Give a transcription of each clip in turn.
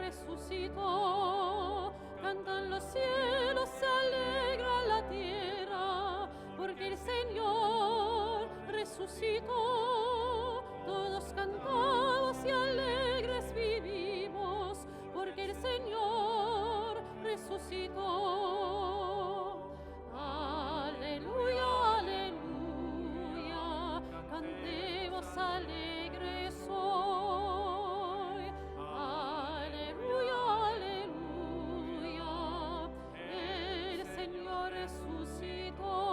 resucitó. Cantan los cielos, se alegra la tierra, porque el Señor resucitó. Todos cantados y alegres vivimos, porque el Señor resucitó. Aleluya, aleluya, cantemos alegres hoy. Aleluya, aleluya, el Señor resucitó.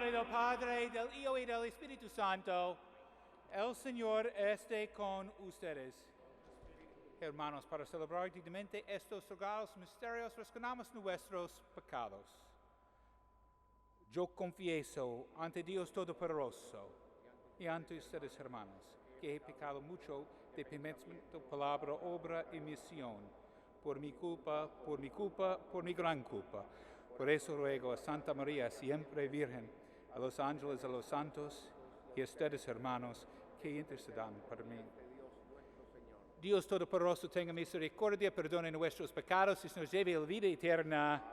Del Padre, del Hijo y del Espíritu Santo, el Señor esté con ustedes. Hermanos, para celebrar dignamente estos sagrados misterios, reconozcamos nuestros pecados. Yo confieso ante Dios Todopoderoso y ante ustedes, hermanos, que he pecado mucho de pensamiento, palabra, obra y misión, por mi culpa, por mi gran culpa. Por eso ruego a Santa María, siempre Virgen, a los ángeles, a los santos y a ustedes, hermanos, que intercedan por mí. Dios Todopoderoso tenga misericordia, perdone nuestros pecados y nos lleve a la vida eterna.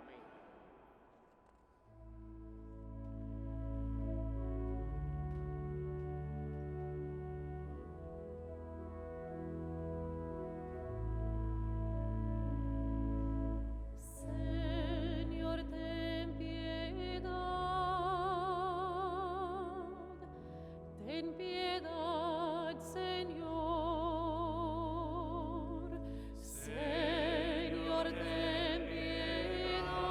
Señor, ten piedad. Ten piedad, Señor. Señor, ten piedad.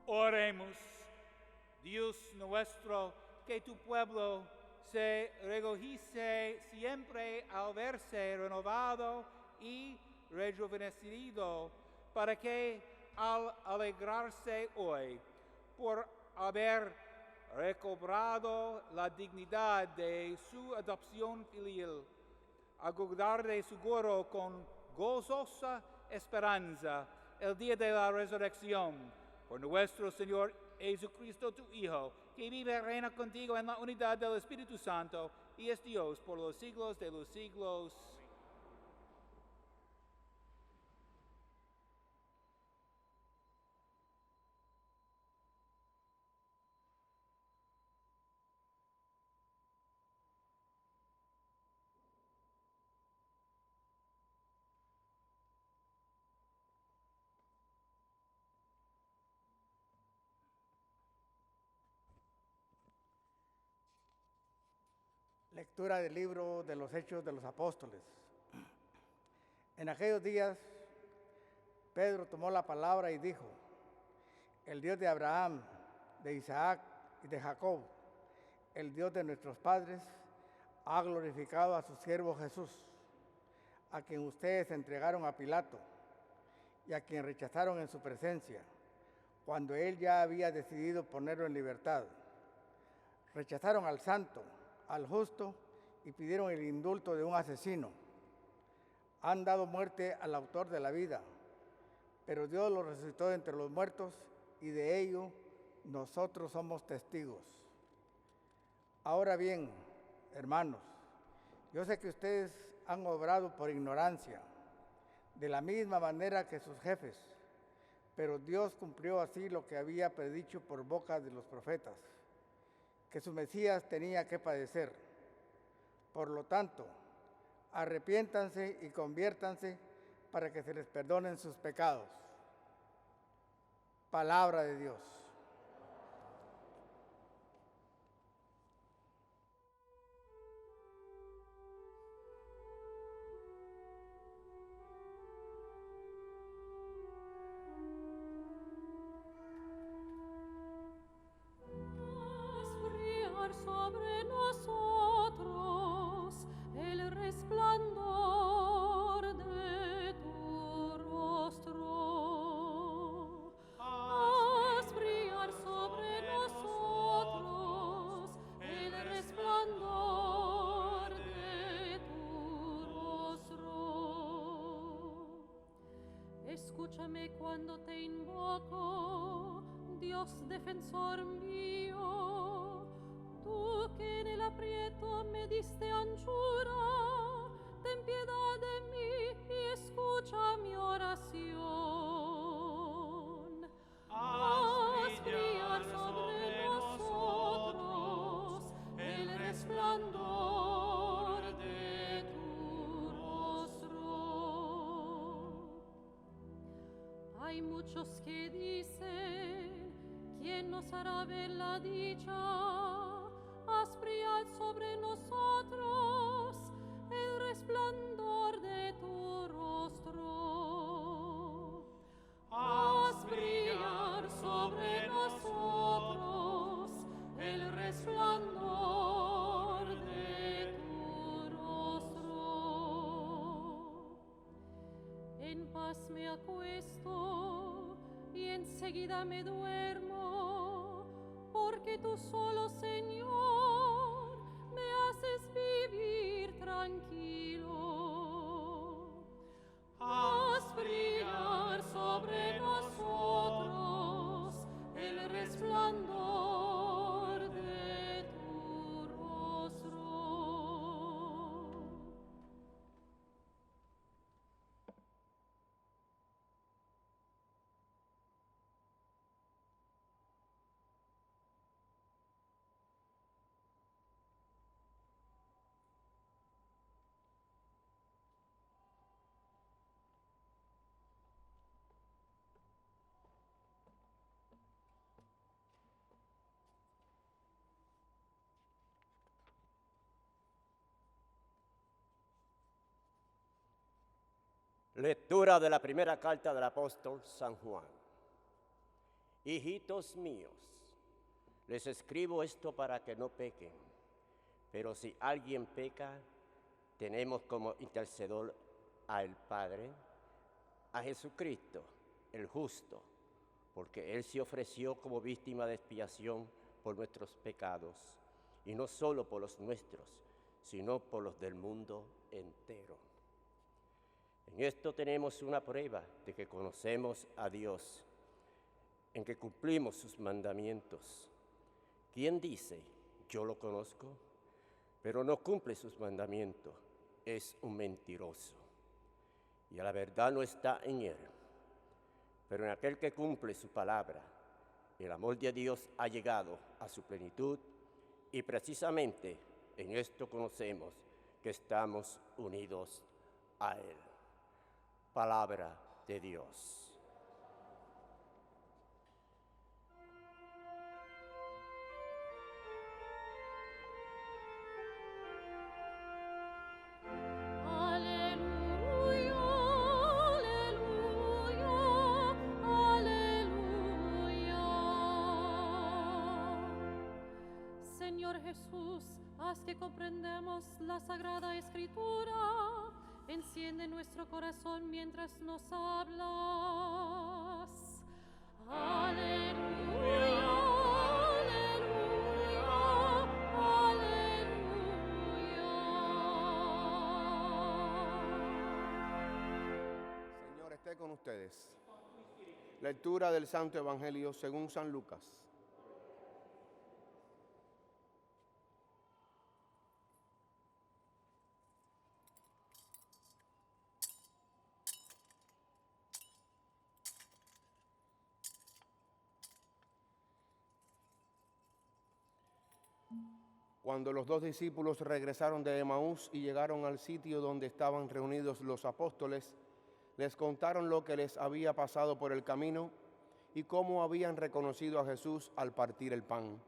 Oremos. Dios nuestro, que tu pueblo se regocije siempre al verse renovado y rejuvenecido, para que al alegrarse hoy por haber recobrado la dignidad de su adopción filial, aguardar de seguro con gozosa esperanza el día de la resurrección, por nuestro Señor Jesucristo, tu Hijo, que vive y reina contigo en la unidad del Espíritu Santo, y es Dios por los siglos de los siglos. Lectura del libro de los Hechos de los Apóstoles. En aquellos días, Pedro tomó la palabra y dijo: el Dios de Abraham, de Isaac y de Jacob, el Dios de nuestros padres, ha glorificado a su siervo Jesús, a quien ustedes entregaron a Pilato y a quien rechazaron en su presencia, cuando él ya había decidido ponerlo en libertad. Rechazaron al santo, al justo, y pidieron el indulto de un asesino. Han dado muerte al autor de la vida, pero Dios lo resucitó de entre los muertos, y de ello nosotros somos testigos. Ahora bien, hermanos, yo sé que ustedes han obrado por ignorancia, de la misma manera que sus jefes, pero Dios cumplió así lo que había predicho por boca de los profetas, que su Mesías tenía que padecer. Por lo tanto, arrepiéntanse y conviértanse para que se les perdonen sus pecados. Palabra de Dios. Escúchame cuando te invoco, Dios defensor mío. Tú que en el aprieto me diste anchura, ten piedad de mí y escucha mi oración. Haz brillar sobre nosotros el resplandor de tu rostro. Hay muchos que dicen, ¿quién nos hará ver la dicha? Haz brillar sobre nosotros el resplandor de tu rostro. Haz brillar sobre nosotros el resplandor de tu rostro. En paz me acuesto y enseguida me duermo, porque tú solo, Señor, me haces vivir tranquilo. Haz brillar sobre nosotros el resplandor de tu rostro. Lectura de la primera carta del apóstol San Juan. Hijitos míos, les escribo esto para que no pequen, pero si alguien peca, tenemos como intercesor al Padre, a Jesucristo, el justo, porque Él se ofreció como víctima de expiación por nuestros pecados, y no solo por los nuestros, sino por los del mundo entero. En esto tenemos una prueba de que conocemos a Dios, en que cumplimos sus mandamientos. ¿Quién dice, yo lo conozco, pero no cumple sus mandamientos? Es un mentiroso, y a la verdad no está en él. Pero en aquel que cumple su palabra, el amor de Dios ha llegado a su plenitud, y precisamente en esto conocemos que estamos unidos a Él. Palabra de Dios. Aleluya, aleluya, aleluya. Señor Jesús, haz que comprendamos la Sagrada Escritura. Enciende nuestro corazón mientras nos hablas. Aleluya, aleluya, aleluya. Señor esté con ustedes. Lectura del Santo Evangelio según San Lucas. Cuando los dos discípulos regresaron de Emaús y llegaron al sitio donde estaban reunidos los apóstoles, les contaron lo que les había pasado por el camino y cómo habían reconocido a Jesús al partir el pan.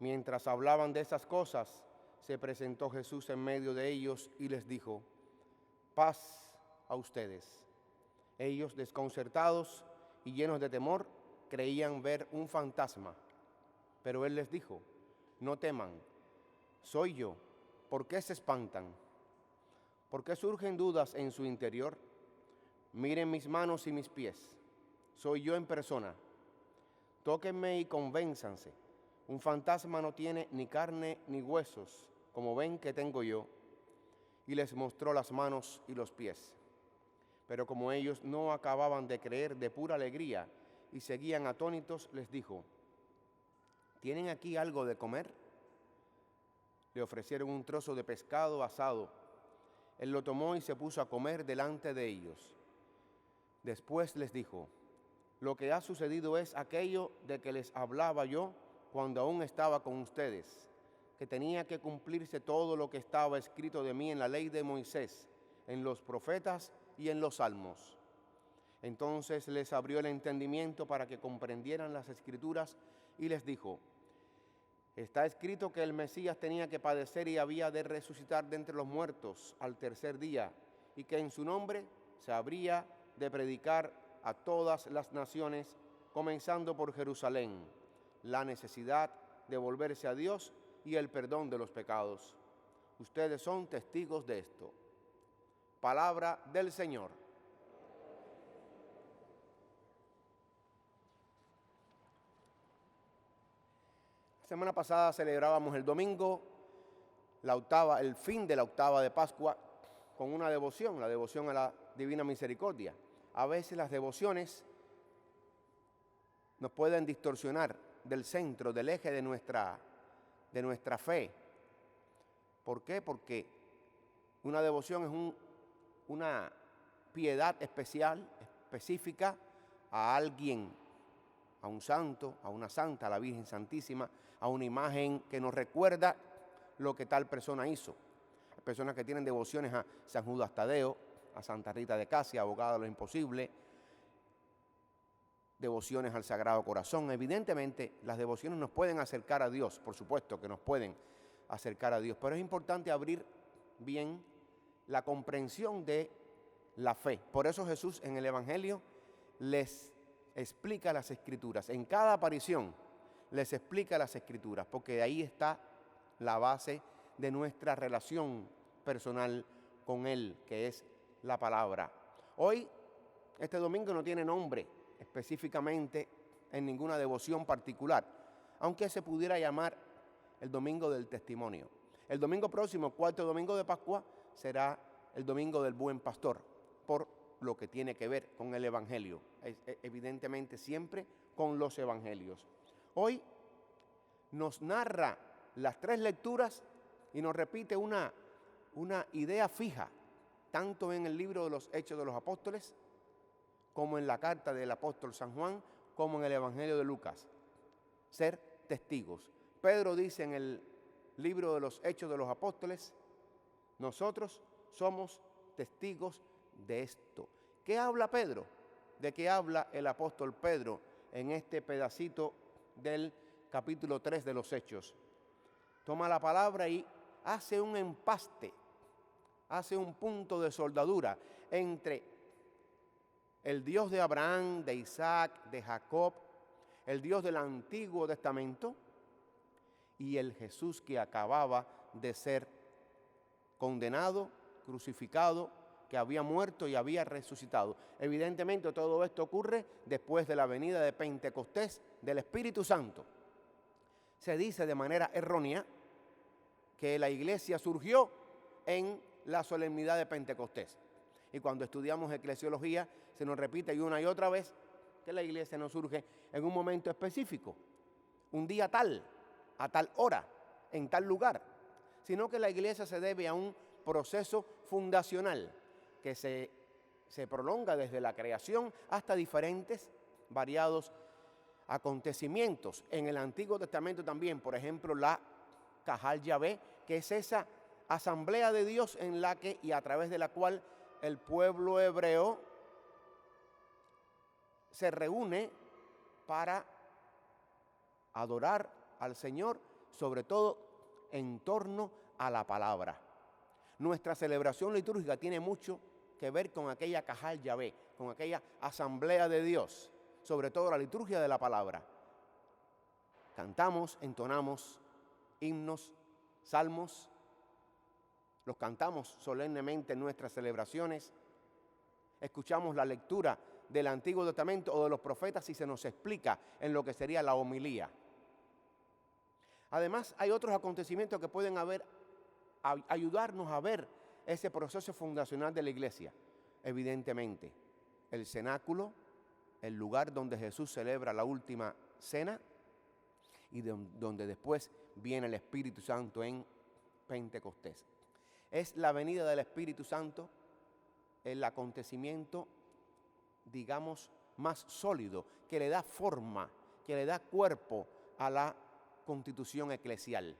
Mientras hablaban de esas cosas, se presentó Jesús en medio de ellos y les dijo: paz a ustedes. Ellos, desconcertados y llenos de temor, creían ver un fantasma. Pero él les dijo: no teman, soy yo. ¿Por qué se espantan? ¿Por qué surgen dudas en su interior? Miren mis manos y mis pies. Soy yo en persona. Tóquenme y convénzanse. Un fantasma no tiene ni carne ni huesos, como ven que tengo yo. Y les mostró las manos y los pies. Pero como ellos no acababan de creer de pura alegría y seguían atónitos, les dijo: ¿tienen aquí algo de comer? Le ofrecieron un trozo de pescado asado. Él lo tomó y se puso a comer delante de ellos. Después les dijo: lo que ha sucedido es aquello de que les hablaba yo cuando aún estaba con ustedes, que tenía que cumplirse todo lo que estaba escrito de mí en la ley de Moisés, en los profetas y en los salmos. Entonces les abrió el entendimiento para que comprendieran las Escrituras y les dijo: está escrito que el Mesías tenía que padecer y había de resucitar de entre los muertos al tercer día, y que en su nombre se habría de predicar a todas las naciones, comenzando por Jerusalén, la necesidad de volverse a Dios y el perdón de los pecados. Ustedes son testigos de esto. Palabra del Señor. La semana pasada celebrábamos el domingo, el fin de la octava de Pascua, con una devoción, la devoción a la Divina Misericordia. A veces las devociones nos pueden distorsionar del centro, del eje de nuestra fe. ¿Por qué? Porque una devoción es una piedad especial, específica a alguien, a un santo, a una santa, a la Virgen Santísima, a una imagen que nos recuerda lo que tal persona hizo. Hay personas que tienen devociones a San Judas Tadeo, a Santa Rita de Casia, abogada de lo imposible, devociones al Sagrado Corazón. Evidentemente, las devociones nos pueden acercar a Dios, por supuesto que nos pueden acercar a Dios, pero es importante abrir bien la comprensión de la fe. Por eso Jesús en el Evangelio les explica las Escrituras. En cada aparición les explica las Escrituras, porque de ahí está la base de nuestra relación personal con Él, que es la palabra. Hoy, este domingo no tiene nombre específicamente en ninguna devoción particular, aunque se pudiera llamar el Domingo del Testimonio. El domingo próximo, cuarto domingo de Pascua, será el Domingo del Buen Pastor, por lo que tiene que ver con el Evangelio, evidentemente siempre con los Evangelios. Hoy nos narra las tres lecturas y nos repite una idea fija, tanto en el libro de los Hechos de los Apóstoles, como en la carta del apóstol San Juan, como en el Evangelio de Lucas: ser testigos. Pedro dice en el libro de los Hechos de los Apóstoles: nosotros somos testigos de esto. ¿Qué habla Pedro? ¿De qué habla el apóstol Pedro en este pedacito del capítulo 3 de los Hechos? Toma la palabra y hace un empaste, hace un punto de soldadura entre el Dios de Abraham, de Isaac, de Jacob, el Dios del Antiguo Testamento, y el Jesús que acababa de ser condenado, crucificado, que había muerto y había resucitado. Evidentemente todo esto ocurre después de la venida de Pentecostés del Espíritu Santo. Se dice de manera errónea que la iglesia surgió en la solemnidad de Pentecostés. Y cuando estudiamos eclesiología se nos repite una y otra vez que la iglesia no surge en un momento específico, un día tal, a tal hora, en tal lugar, sino que la iglesia se debe a un proceso fundacional que se prolonga desde la creación hasta diferentes, variados acontecimientos. En el Antiguo Testamento también, por ejemplo, la Cajal Yahvé, que es esa asamblea de Dios en la que y a través de la cual el pueblo hebreo se reúne para adorar al Señor, sobre todo en torno a la palabra. Nuestra celebración litúrgica tiene mucho que ver con aquella Cajal Yahvé, con aquella asamblea de Dios, sobre todo la liturgia de la palabra. Cantamos, entonamos himnos, salmos, los cantamos solemnemente en nuestras celebraciones, escuchamos la lectura del Antiguo Testamento o de los profetas y se nos explica en lo que sería la homilía. Además, hay otros acontecimientos que pueden ayudarnos a ver ese proceso fundacional de la iglesia. evidentemente, el cenáculo, el lugar donde Jesús celebra la última cena y donde después viene el Espíritu Santo en Pentecostés. Es la venida del Espíritu Santo el acontecimiento, digamos, más sólido, que le da forma, que le da cuerpo a la constitución eclesial.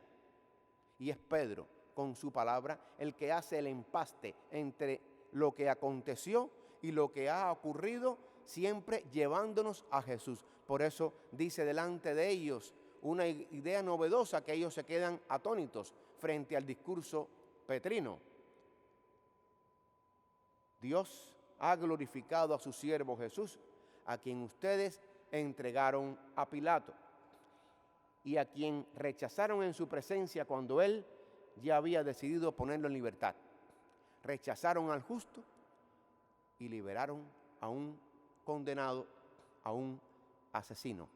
Y es Pedro, con su palabra, el que hace el empaste entre lo que aconteció y lo que ha ocurrido, siempre llevándonos a Jesús. Por eso dice delante de ellos una idea novedosa que ellos se quedan atónitos frente al discurso petrino. Dios ha glorificado a su siervo Jesús, a quien ustedes entregaron a Pilato y a quien rechazaron en su presencia cuando él ya había decidido ponerlo en libertad. Rechazaron al justo y liberaron a un condenado, a un asesino.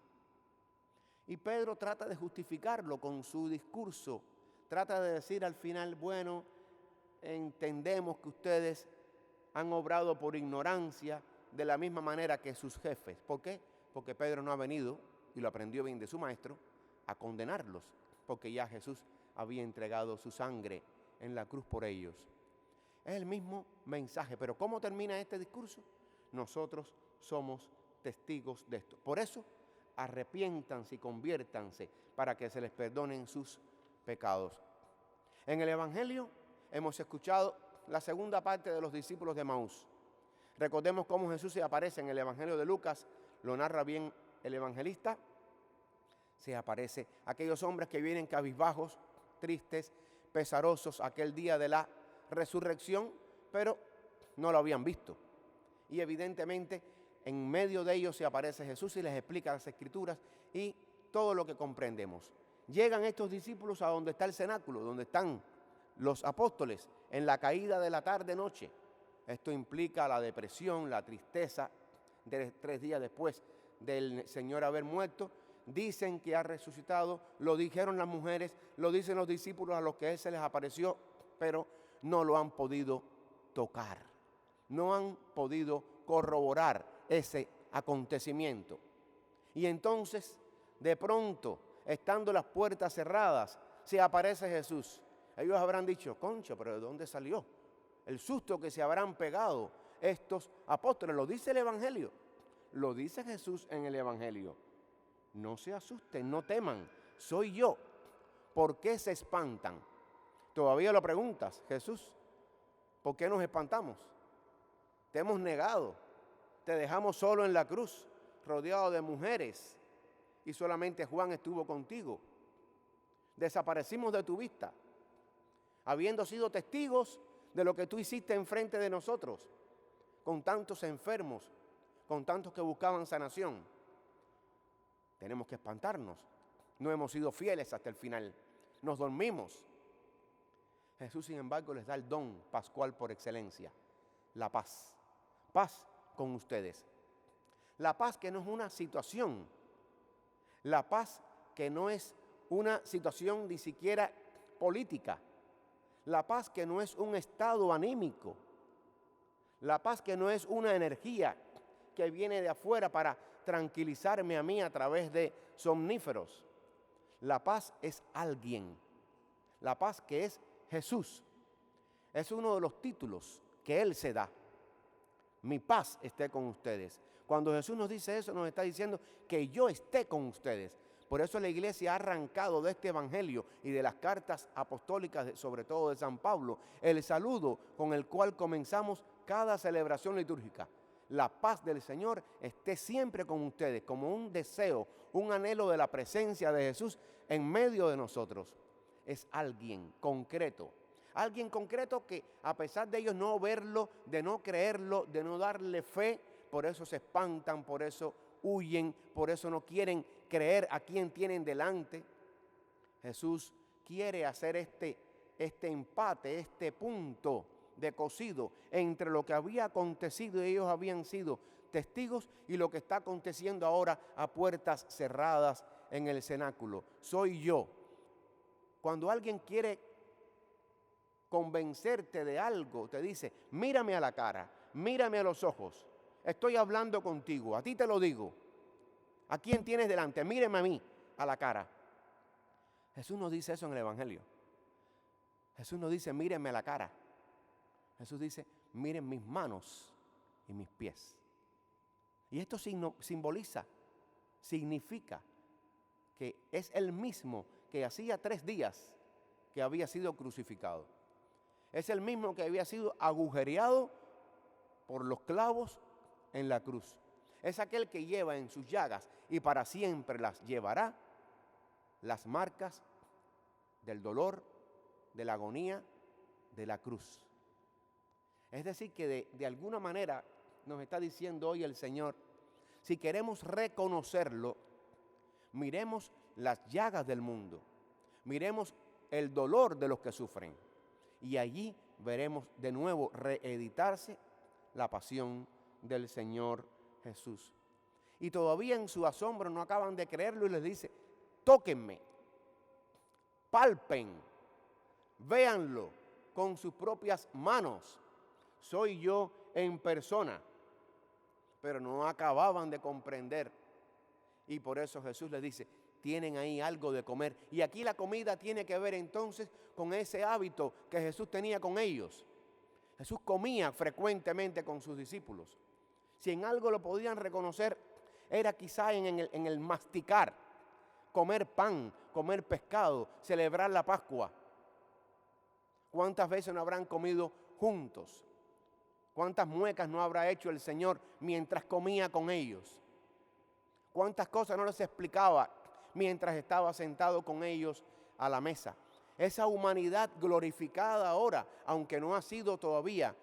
Y Pedro trata de justificarlo con su discurso, trata de decir al final, bueno, entendemos que ustedes han obrado por ignorancia de la misma manera que sus jefes. ¿Por qué? Porque Pedro no ha venido, y lo aprendió bien de su maestro, a condenarlos, porque ya Jesús había entregado su sangre en la cruz por ellos. Es el mismo mensaje, pero ¿cómo termina este discurso? Nosotros somos testigos de esto. Por eso, arrepiéntanse y conviértanse para que se les perdonen sus pecados. En el Evangelio hemos escuchado la segunda parte de los discípulos de Emaús. Recordemos cómo Jesús se aparece en el Evangelio de Lucas, lo narra bien el evangelista. Se aparece a aquellos hombres que vienen cabizbajos, tristes, pesarosos, aquel día de la resurrección, pero no lo habían visto. Y evidentemente en medio de ellos se aparece Jesús y les explica las Escrituras y todo lo que comprendemos. Llegan estos discípulos a donde está el cenáculo, donde están los apóstoles, en la caída de la tarde-noche. Esto implica la depresión, la tristeza de 3 días después del Señor haber muerto. Dicen que ha resucitado, lo dijeron las mujeres, lo dicen los discípulos a los que Él se les apareció, pero no lo han podido tocar, no han podido corroborar ese acontecimiento. Y entonces, de pronto, estando las puertas cerradas, se aparece Jesús. Ellos habrán dicho, concha, pero ¿de dónde salió? El susto que se habrán pegado estos apóstoles. Lo dice el Evangelio, lo dice Jesús en el Evangelio. No se asusten, no teman, soy yo. ¿Por qué se espantan? Todavía lo preguntas, Jesús, ¿por qué nos espantamos? Te hemos negado, te dejamos solo en la cruz, rodeado de mujeres, y solamente Juan estuvo contigo. Desaparecimos de tu vista, habiendo sido testigos de lo que tú hiciste enfrente de nosotros, con tantos enfermos, con tantos que buscaban sanación. Tenemos que espantarnos. No hemos sido fieles hasta el final. Nos dormimos. Jesús, sin embargo, les da el don pascual por excelencia, la paz. Paz con ustedes. La paz que no es una situación. La paz que no es una situación ni siquiera política. La paz que no es un estado anímico. La paz que no es una energía que viene de afuera para tranquilizarme a mí a través de somníferos. La paz es alguien. La paz que es Jesús. Es uno de los títulos que Él se da. Mi paz esté con ustedes. Cuando Jesús nos dice eso, nos está diciendo que yo esté con ustedes. Por eso la iglesia ha arrancado de este evangelio y de las cartas apostólicas, sobre todo de San Pablo, el saludo con el cual comenzamos cada celebración litúrgica. La paz del Señor esté siempre con ustedes, como un deseo, un anhelo de la presencia de Jesús en medio de nosotros. Es alguien concreto que a pesar de ellos no verlo, de no creerlo, de no darle fe, por eso se espantan, por eso huyen, por eso no quieren creer a quien tienen delante. Jesús quiere hacer este empate, este punto de cosido entre lo que había acontecido y ellos habían sido testigos y lo que está aconteciendo ahora a puertas cerradas en el cenáculo. Soy yo. Cuando alguien quiere convencerte de algo, te dice, mírame a la cara, mírame a los ojos. Estoy hablando contigo, a ti te lo digo. ¿A quién tienes delante? Míreme a mí, a la cara. Jesús no dice eso en el Evangelio. Jesús no dice, míreme a la cara. Jesús dice, miren mis manos y mis pies. Y esto simboliza, significa que es el mismo que hacía 3 días que había sido crucificado. Es el mismo que había sido agujereado por los clavos en la cruz. Es aquel que lleva en sus llagas y para siempre las llevará las marcas del dolor, de la agonía, de la cruz. Es decir, que de alguna manera nos está diciendo hoy el Señor, si queremos reconocerlo, miremos las llagas del mundo, miremos el dolor de los que sufren y allí veremos de nuevo reeditarse la pasión del Señor Jesús. Y todavía en su asombro no acaban de creerlo y les dice, tóquenme, palpen, véanlo con sus propias manos. Soy yo en persona. Pero no acababan de comprender. Y por eso Jesús les dice, tienen ahí algo de comer. Y aquí la comida tiene que ver entonces con ese hábito que Jesús tenía con ellos. Jesús comía frecuentemente con sus discípulos. Si en algo lo podían reconocer, era quizá en el masticar, comer pan, comer pescado, celebrar la Pascua. ¿Cuántas veces no habrán comido juntos? ¿Cuántas muecas no habrá hecho el Señor mientras comía con ellos? ¿Cuántas cosas no les explicaba mientras estaba sentado con ellos a la mesa? Esa humanidad glorificada ahora, aunque no ha sido todavía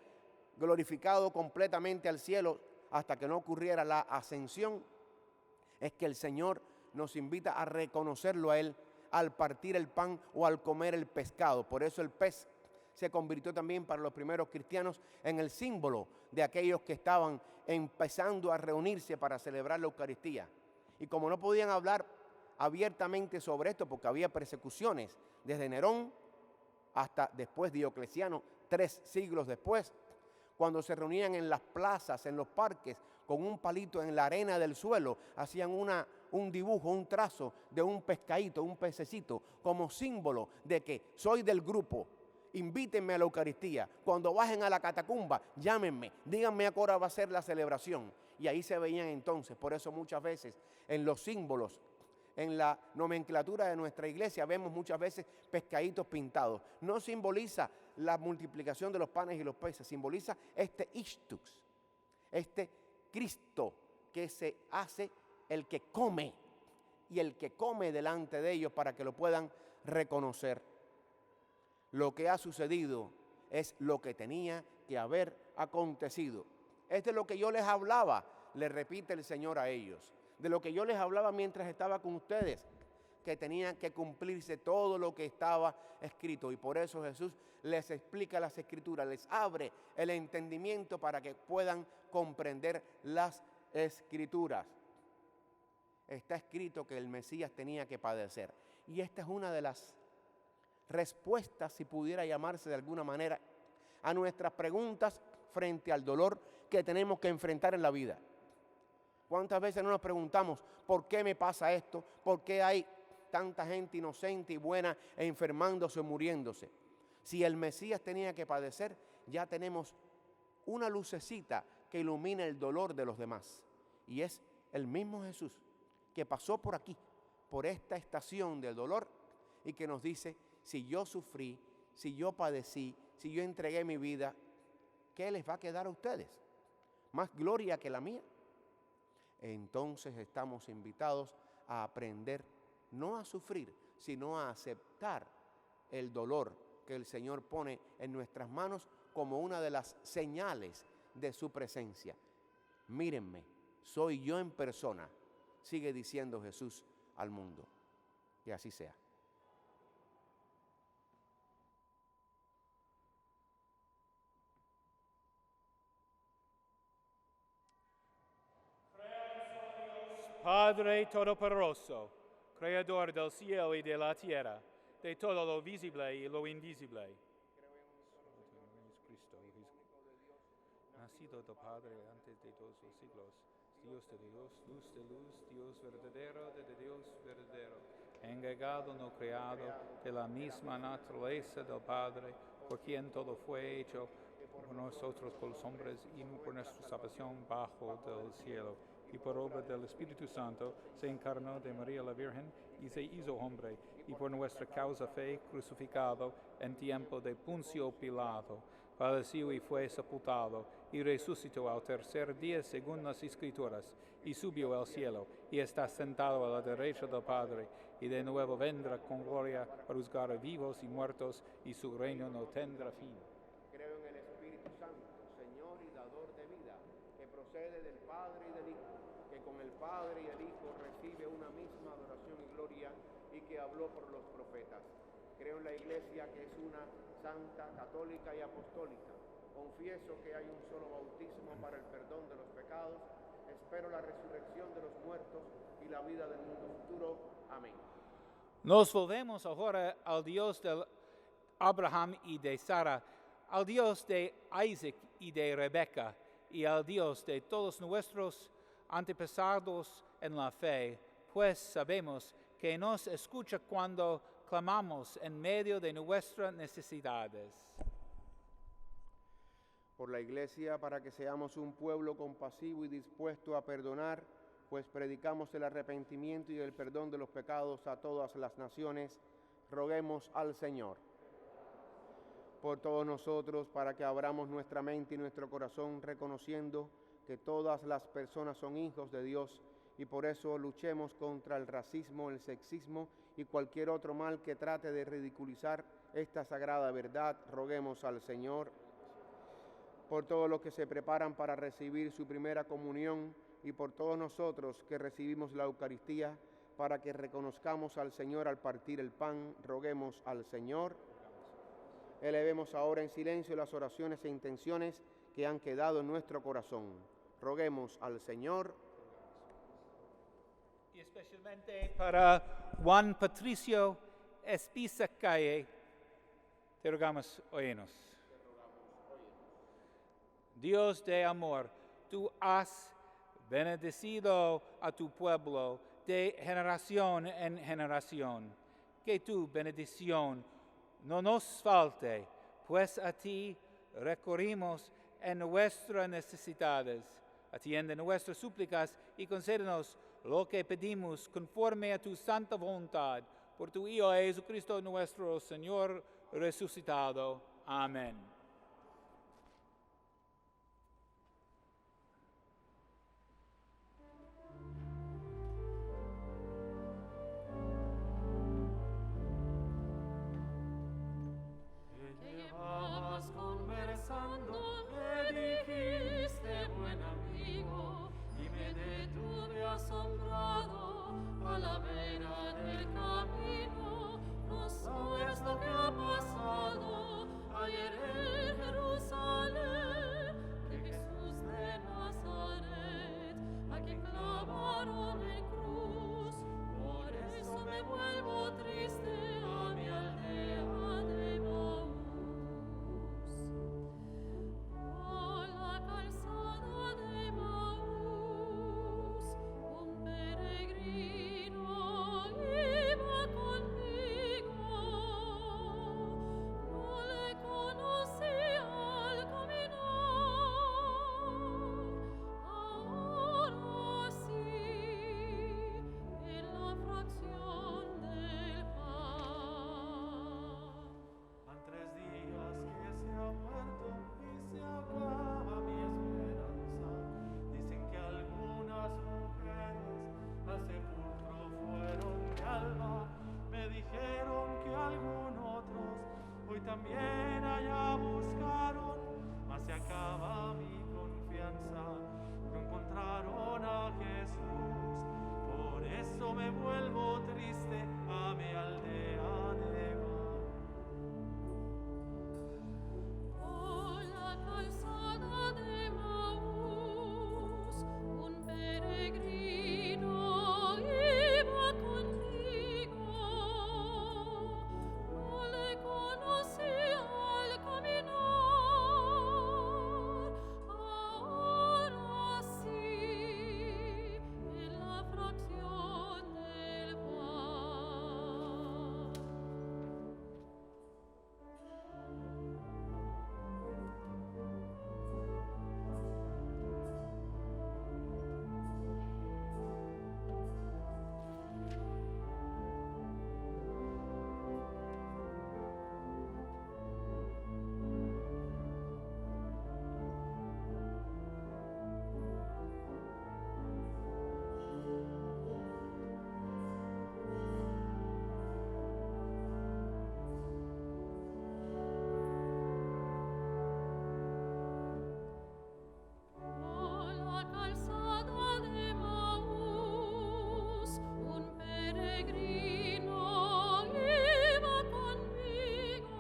glorificado completamente al cielo hasta que no ocurriera la ascensión, es que el Señor nos invita a reconocerlo a Él al partir el pan o al comer el pescado. Por eso el pez se convirtió también para los primeros cristianos en el símbolo de aquellos que estaban empezando a reunirse para celebrar la Eucaristía. Y como no podían hablar abiertamente sobre esto porque había persecuciones desde Nerón hasta después Diocleciano, 3 siglos después, cuando se reunían en las plazas, en los parques, con un palito en la arena del suelo, hacían un dibujo, un trazo de un pescadito, un pececito, como símbolo de que soy del grupo. Invítenme a la Eucaristía. Cuando bajen a la catacumba, llámenme, díganme a qué hora va a ser la celebración. Y ahí se veían entonces. Por eso muchas veces en los símbolos, en la nomenclatura de nuestra iglesia, vemos muchas veces pescaditos pintados. No simboliza la multiplicación de los panes y los peces, simboliza este Ixtux, este Cristo que se hace el que come y el que come delante de ellos para que lo puedan reconocer. Lo que ha sucedido es lo que tenía que haber acontecido. Es de lo que yo les hablaba, le repite el Señor a ellos. De lo que yo les hablaba mientras estaba con ustedes, que tenía que cumplirse todo lo que estaba escrito. Y por eso Jesús les explica las Escrituras, les abre el entendimiento para que puedan comprender las Escrituras. Está escrito que el Mesías tenía que padecer. Y esta es una de las respuestas, si pudiera llamarse de alguna manera, a nuestras preguntas frente al dolor que tenemos que enfrentar en la vida. ¿Cuántas veces no nos preguntamos por qué me pasa esto? ¿Por qué hay tanta gente inocente y buena enfermándose o muriéndose? Si el Mesías tenía que padecer, ya tenemos una lucecita que ilumina el dolor de los demás. Y es el mismo Jesús que pasó por aquí, por esta estación del dolor y que nos dice, si yo sufrí, si yo padecí, si yo entregué mi vida, ¿qué les va a quedar a ustedes? ¿Más gloria que la mía? Entonces estamos invitados a aprender no a sufrir, sino a aceptar el dolor que el Señor pone en nuestras manos como una de las señales de su presencia. Mírenme, soy yo en persona, sigue diciendo Jesús al mundo. Que así sea. Padre Todopoderoso, Creador del cielo y de la tierra, de todo lo visible y lo invisible. Creo en Jesucristo, nacido santo del Padre, antes de todos los siglos. Dios de Dios, luz de luz, Dios verdadero de Dios verdadero, encargado no creado, de la misma naturaleza del Padre, por quien todo fue hecho, por nosotros, por los hombres, y por nuestra salvación bajo del cielo. Y por obra del Espíritu Santo, se encarnó de María la Virgen, y se hizo hombre, y por nuestra causa fue crucificado en tiempo de Poncio Pilato. Padeció y fue sepultado, y resucitó al tercer día según las Escrituras, y subió al cielo, y está sentado a la derecha del Padre, y de nuevo vendrá con gloria para juzgar a vivos y muertos, y su reino no tendrá fin. Creo en el Espíritu Santo, Señor y dador de vida, que procede del Padre y del Hijo, que con el Padre y el Hijo recibe una misma adoración y gloria, y que habló por los profetas. Creo en la Iglesia, que es una santa, católica y apostólica. Confieso que hay un solo bautismo para el perdón de los pecados. Espero la resurrección de los muertos y la vida del mundo futuro. Amén. Nos volvemos ahora al Dios de Abraham y de Sara, al Dios de Isaac y de Rebeca, y al Dios de todos nuestros antepasados en la fe, pues sabemos que nos escucha cuando clamamos en medio de nuestras necesidades. Por la Iglesia, para que seamos un pueblo compasivo y dispuesto a perdonar, pues predicamos el arrepentimiento y el perdón de los pecados a todas las naciones, roguemos al Señor. Por todos nosotros, para que abramos nuestra mente y nuestro corazón, reconociendo que todas las personas son hijos de Dios, y por eso luchemos contra el racismo, el sexismo y cualquier otro mal que trate de ridiculizar esta sagrada verdad, roguemos al Señor. Por todos los que se preparan para recibir su primera comunión, y por todos nosotros que recibimos la Eucaristía, para que reconozcamos al Señor al partir el pan, roguemos al Señor. Elevemos ahora en silencio las oraciones e intenciones que han quedado en nuestro corazón. Roguemos al Señor. Y especialmente para Juan Patricio Espisacalle, te rogamos, óyenos. Dios de amor, tú has bendecido a tu pueblo de generación en generación. Que tu bendición no nos falte, pues a ti recurrimos en nuestras necesidades. Atiende nuestras súplicas y concédenos lo que pedimos conforme a tu santa voluntad. Por tu Hijo Jesucristo nuestro Señor resucitado. Amén. Que llevabas conversando, me dijiste, buen amigo, y me detuve asombrado a la vera del camino. No sabes lo que ha pasado ayer en Jerusalén, que Jesús de Nazaret, a quien clavaron en cruz. Por eso me vuelvo triste a mi aldea de Maús. Por la calzada de Maús, un peregrino iba conmigo. No le conocí al caminar. Ahora sí, en la fracción del pan. Han 3 días que se ha muerto y se acaba mi esperanza. Dicen que algunas mujeres al sepulcro fueron de alba. Me dijeron que algún otros hoy también allá buscaron. Mas se acaba mi confianza, no encontraron a Jesús. Por eso me vuelvo triste a mi aldea de Maús. Por la calzada de Maús, un peregrino iba conmigo. No le conocí al caminar. peregrino iba conmigo,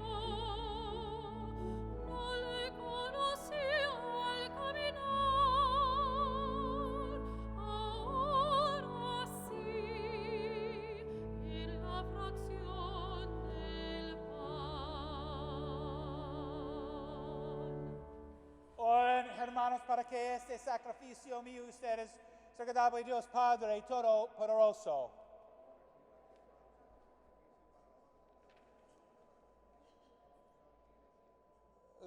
no le conocí al caminar, ahora sí, en la fracción del pan. Oren, hermanos, para que este sacrificio mío y ustedes sea agradable a Dios Padre Todopoderoso.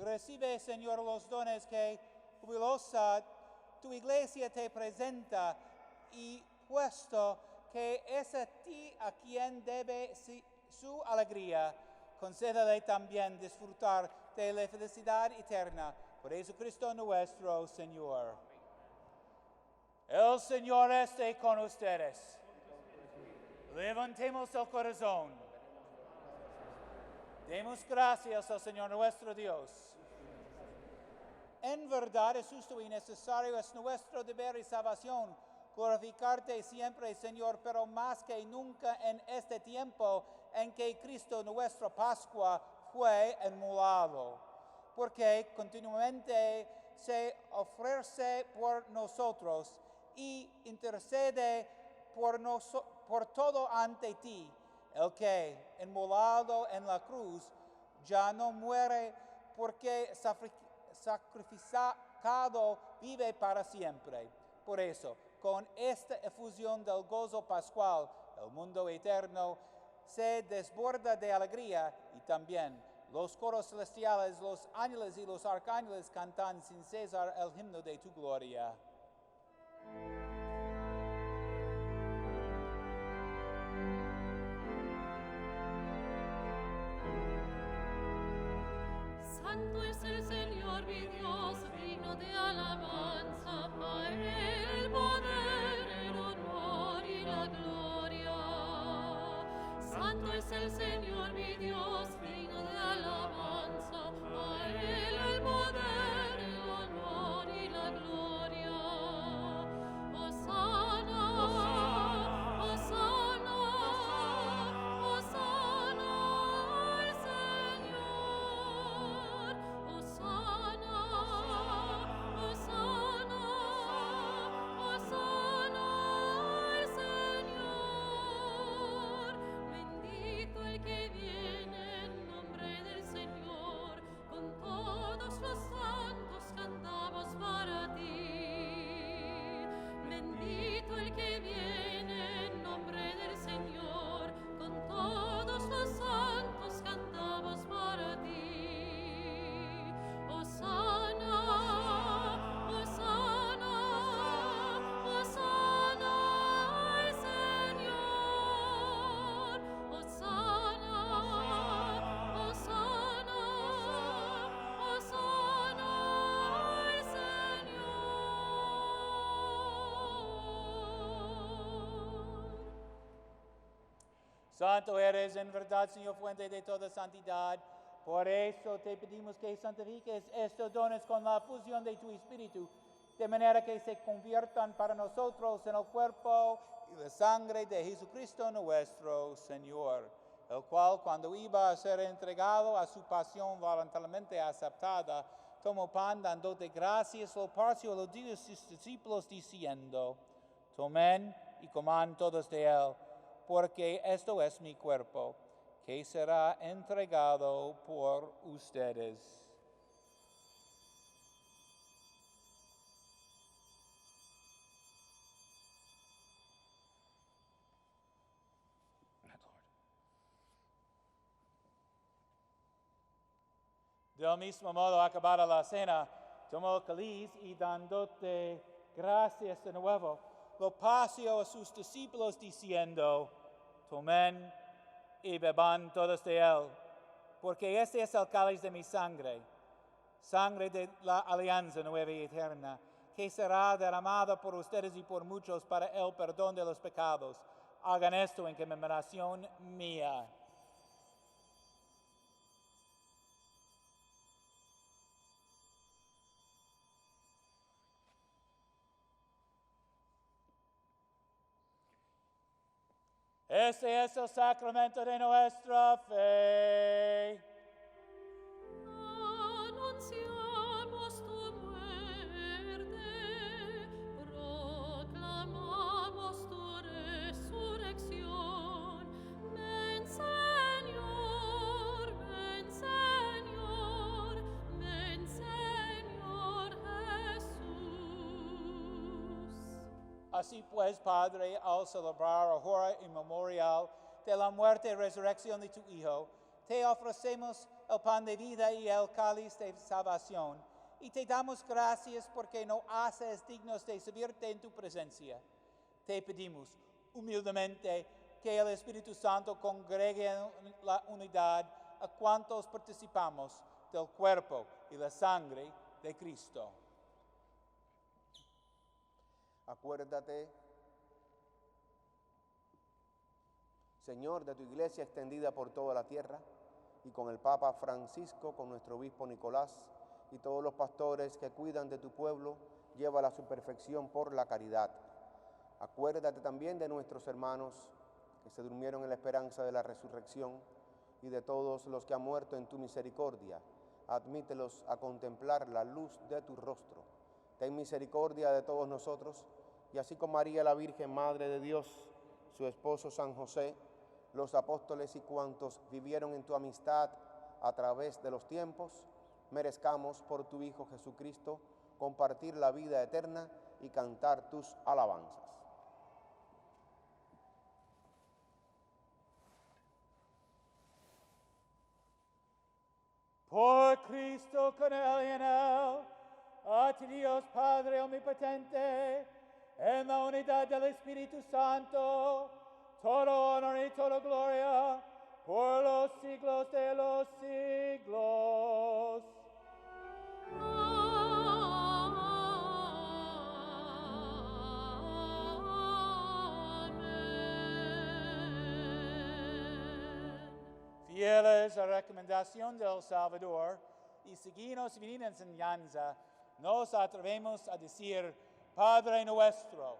Recibe, Señor, los dones que jubilosa tu iglesia te presenta y puesto que es a ti a quien debe su alegría, concédele también disfrutar de la felicidad eterna por Jesucristo nuestro Señor. El Señor esté con ustedes. Levantemos el corazón. Demos gracias al Señor nuestro Dios. En verdad es justo y necesario, es nuestro deber y salvación glorificarte siempre, Señor, pero más que nunca en este tiempo en que Cristo nuestra Pascua fue inmolado, porque continuamente se ofrece por nosotros y intercede por todo ante ti, el que, inmolado en la cruz, ya no muere porque sacrificado vive para siempre. Por eso, con esta efusión del gozo pascual, el mundo eterno se desborda de alegría y también los coros celestiales, los ángeles y los arcángeles cantan sin cesar el himno de tu gloria. Santo es el Señor mi Dios, digno de alabanza, a Él el poder, el honor y la gloria. Santo es el Señor mi Dios, digno de alabanza, a Él el poder, el honor y la gloria. Hosana, Hosana, Hosana al Señor. Hosana, Hosana, Hosana al Señor. Bendito el que viene en nombre del Señor. Con todos los santos cantamos para ti. Bendito el que viene en nombre del Señor. Con todos los santos cantamos para ti. Hosana, Hosana, Hosana al Señor. Hosana, Hosana, Hosana al Señor. Santo eres en verdad, Señor, fuente de toda santidad. Por eso te pedimos que santifiques estos dones con la fusión de tu Espíritu, de manera que se conviertan para nosotros en el cuerpo y la sangre de Jesucristo nuestro Señor, el cual, cuando iba a ser entregado a su pasión voluntariamente aceptada, tomó pan dándote gracias, lo parció a los sus discípulos diciendo: tomen y coman todos de él, porque esto es mi cuerpo, que será entregado por ustedes. Del mismo modo, acabada la cena, tomó el cáliz y dándote gracias de nuevo, lo pasió a sus discípulos diciendo: tomen y beban todos de él, porque este es el cáliz de mi sangre, sangre de la alianza nueva y eterna, que será derramada por ustedes y por muchos para el perdón de los pecados. Hagan esto en conmemoración mía. Este es el sacramento de nuestra fe. Anunciamos tu muerte, proclamamos tu resurrección. Ven Señor, ven Señor, ven Señor Jesús. Así pues, Padre, al celebrar ahora el memorial de la muerte y resurrección de tu Hijo, te ofrecemos el pan de vida y el cáliz de salvación, y te damos gracias porque nos haces dignos de servirte en tu presencia. Te pedimos humildemente que el Espíritu Santo congregue en la unidad a cuantos participamos del cuerpo y la sangre de Cristo. Acuérdate, Señor, de tu iglesia extendida por toda la tierra, y con el Papa Francisco, con nuestro obispo Nicolás, y todos los pastores que cuidan de tu pueblo, llévala a su perfección por la caridad. Acuérdate también de nuestros hermanos que se durmieron en la esperanza de la resurrección, y de todos los que han muerto en tu misericordia. Admítelos a contemplar la luz de tu rostro. Ten misericordia de todos nosotros, y así con María la Virgen, Madre de Dios, su esposo San José, los apóstoles y cuantos vivieron en tu amistad a través de los tiempos, merezcamos por tu Hijo Jesucristo compartir la vida eterna y cantar tus alabanzas. Por Cristo, con él y en él, a ti Dios Padre omnipotente, en la unidad del Espíritu Santo, todo honor y toda gloria, por los siglos de los siglos. Fieles a la recomendación del Salvador y siguiendo su divina enseñanza, nos atrevemos a decir, Padre nuestro.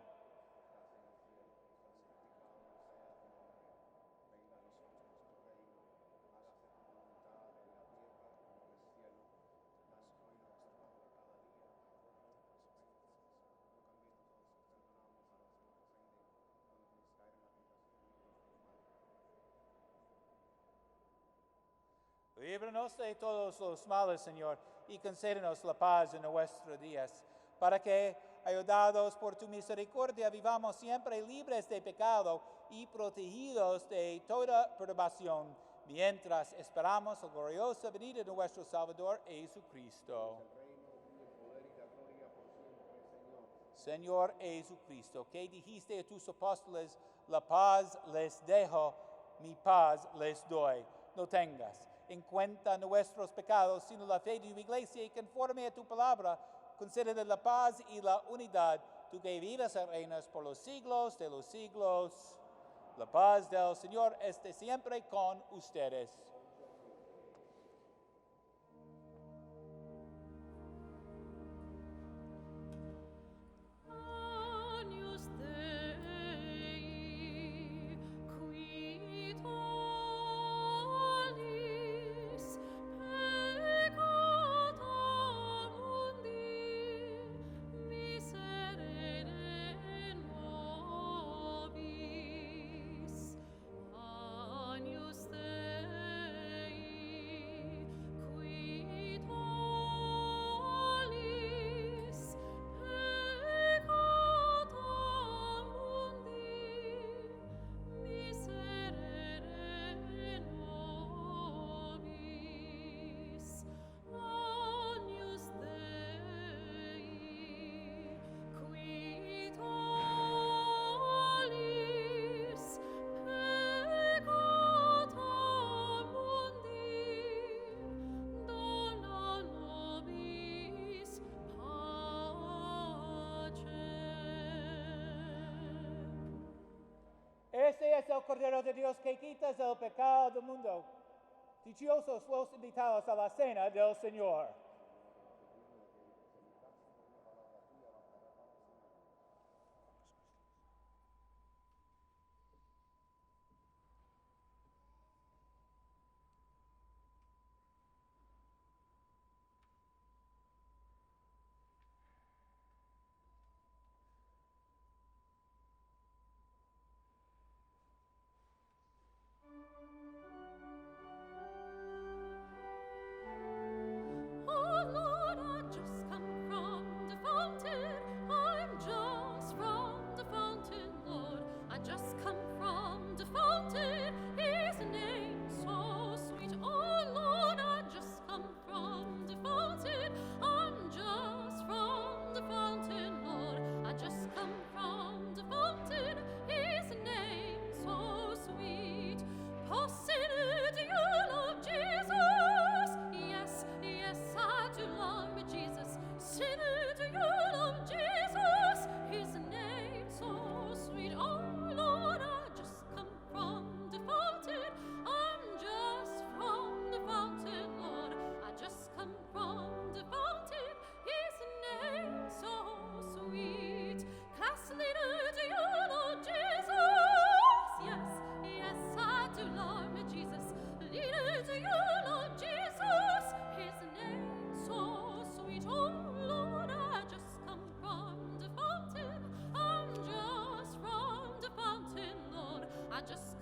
Líbranos de todos los males, Señor, y concédenos la paz en nuestros días, para que, ayudados por tu misericordia, vivamos siempre libres de pecado y protegidos de toda perturbación, mientras esperamos la gloriosa venida de nuestro Salvador Jesucristo. Señor Jesucristo, que dijiste a tus apóstoles, la paz les dejo, mi paz les doy. No tengas en cuenta nuestros pecados, sino la fe de tu iglesia, y conforme a tu palabra, concédele la paz y la unidad, tú que vives y reinas por los siglos de los siglos. La paz del Señor esté siempre con ustedes. Agnus Dei, qui tollis peccata mundi, miserere nobis. Agnus Dei, qui tollis peccata mundi, miserere nobis. Agnus Dei, qui tollis peccata mundi, dona nobis pacem. Este es el Cordero de Dios que quitas el pecado del mundo. Dichosos los invitados a la cena del Señor.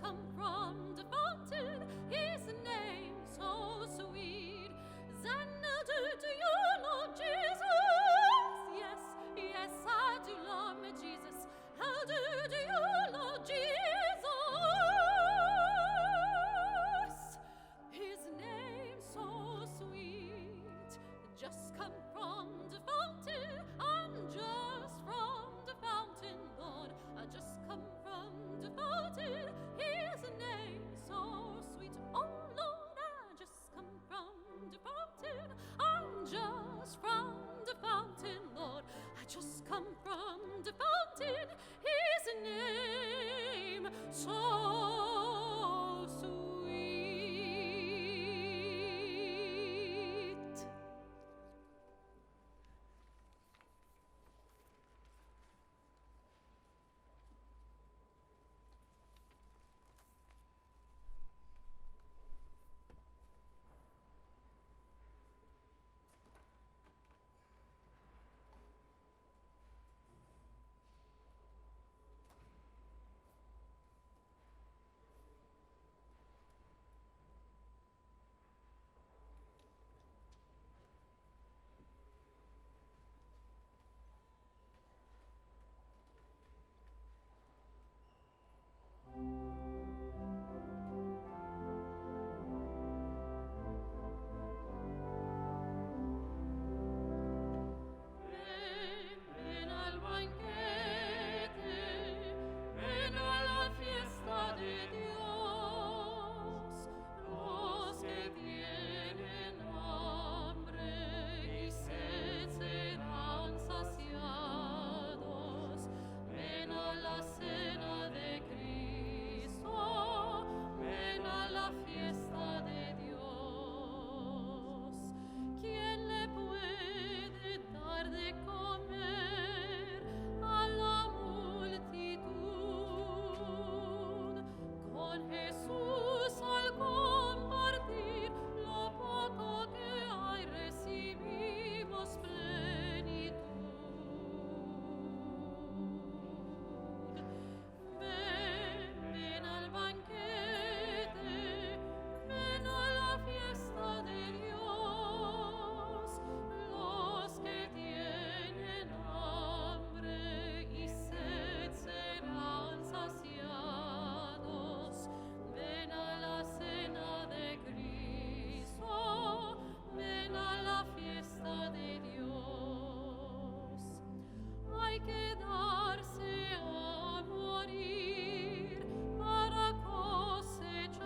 come from the fountain, his name so sweet. Xanadu, do you know Jesus? Yes, yes, I do love me Jesus. How do you love Jesus? His name so sweet. Just come from the fountain, I'm just from the fountain, Lord. I just come from the fountain, his name so sweet. Oh Lord, I just come from the fountain, I'm just from the fountain, Lord. I just come from the fountain, his name so sweet. Ven al banquete, ven a la fiesta de Dios. Los que tienen hambre y sed serán saciados. Ven a la cena de Cristo, ven a la fiesta de Dios. ¿Quién le puede dar de comer a la multitud? Con Jesús al compartir lo poco que hay recibimos plenitud. Ven al banquete, ven a la fiesta de Dios. Los que tienen hambre y sed serán saciados. Ven a la cena de Cristo, ven a la fiesta de Dios. Hay que darse a morir para cosechar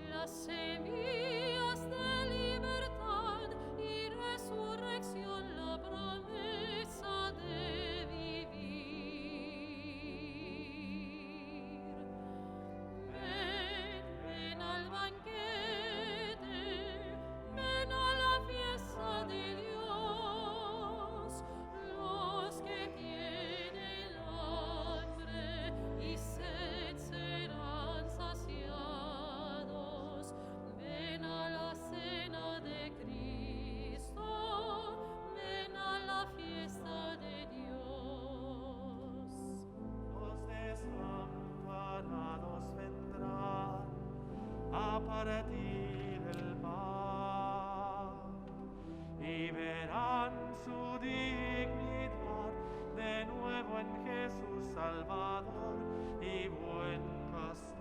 las semillas de libertad y resurrección, la promesa de vivir. Ven al banquete, ven a la fiesta de Dios. Los que tienen hambre y sed serán saciados. Ven a la cena de Cristo, ven a la fiesta de Dios. Los desamparados vendrán a partir el pan y verán su dignidad de nuevo en Jesús Salvador y buen pastor.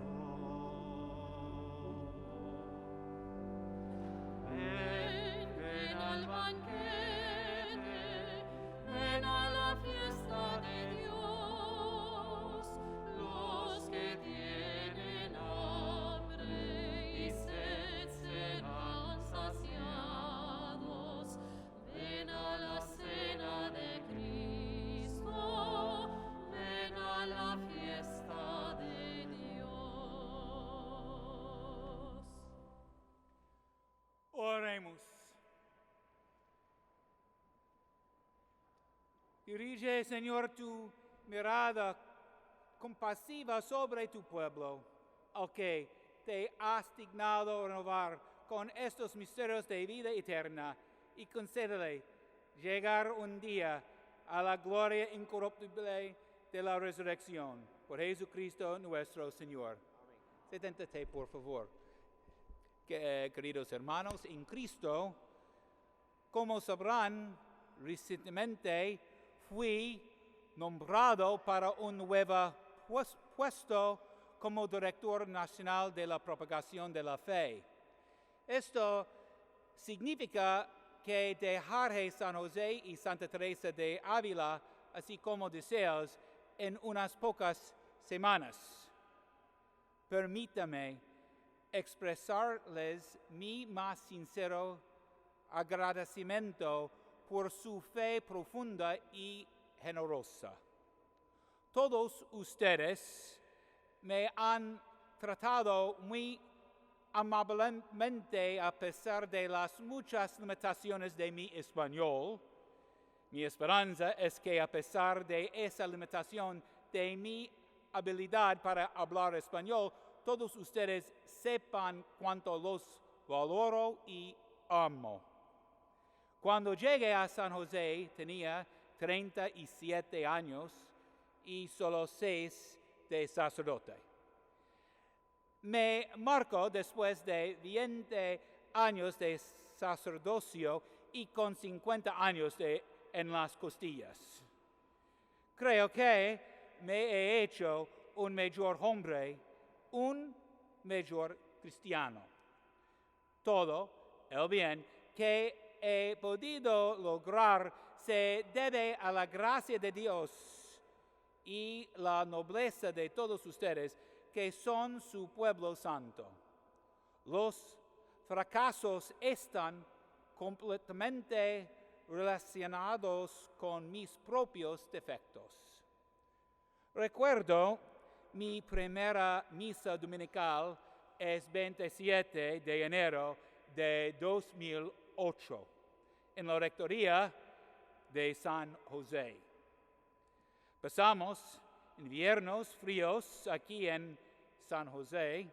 Ven al banquete, ven a la fiesta de Dios. Los que tienen hambre y sed serán saciados. Ven a la cena de Cristo, ven a la fiesta de Dios. Oremos. Dirige, Señor, tu mirada compasiva sobre tu pueblo, al que te has dignado renovar con estos misterios de vida eterna, y concédele llegar un día a la gloria incorruptible de la resurrección. Por Jesucristo nuestro Señor. Siéntate, por favor. Queridos hermanos, en Cristo, como sabrán, recientemente fui nombrado para un nuevo puesto como director nacional de la propagación de la fe. Esto significa que dejaré San José y Santa Teresa de Ávila, así como deseos, en unas pocas semanas. Permítame expresarles mi más sincero agradecimiento por su fe profunda y generosa. Todos ustedes me han tratado muy amablemente a pesar de las muchas limitaciones de mi español. Mi esperanza es que a pesar de esa limitación de mi habilidad para hablar español, todos ustedes sepan cuánto los valoro y amo. Cuando llegué a San José tenía 37 años y solo 6 de sacerdote. Me marcó después de 20 años de sacerdocio y con 50 años en las costillas. Creo que me he hecho un mejor hombre, un mejor cristiano. Todo el bien que he podido lograr se debe a la gracia de Dios y la nobleza de todos ustedes que son su pueblo santo. Los fracasos están completamente relacionados con mis propios defectos. Recuerdo mi primera misa dominical es 27 de enero de 2008 en la rectoría de San José. Pasamos inviernos fríos aquí en San José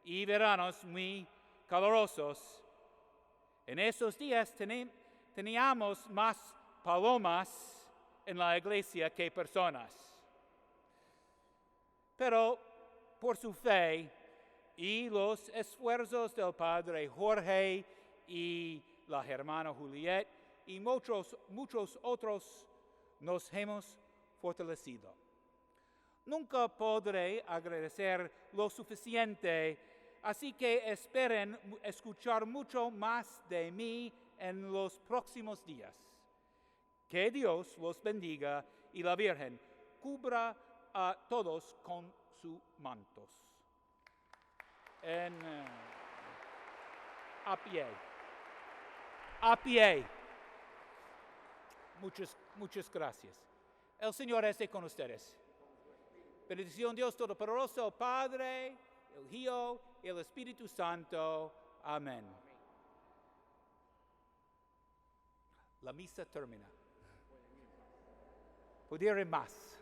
y veranos muy calurosos. En esos días teníamos más palomas en la iglesia que personas. Pero por su fe y los esfuerzos del padre Jorge y la hermana Juliet y muchos otros nos hemos fortalecido. Nunca podré agradecer lo suficiente, así que esperen escuchar mucho más de mí en los próximos días. Que Dios los bendiga y la Virgen cubra a todos con sus mantos. A pie. Muchas gracias. El Señor esté con ustedes. Bendición Dios Todopoderoso, Padre, el Hijo y el Espíritu Santo. Amén. La misa termina. Pudiera más.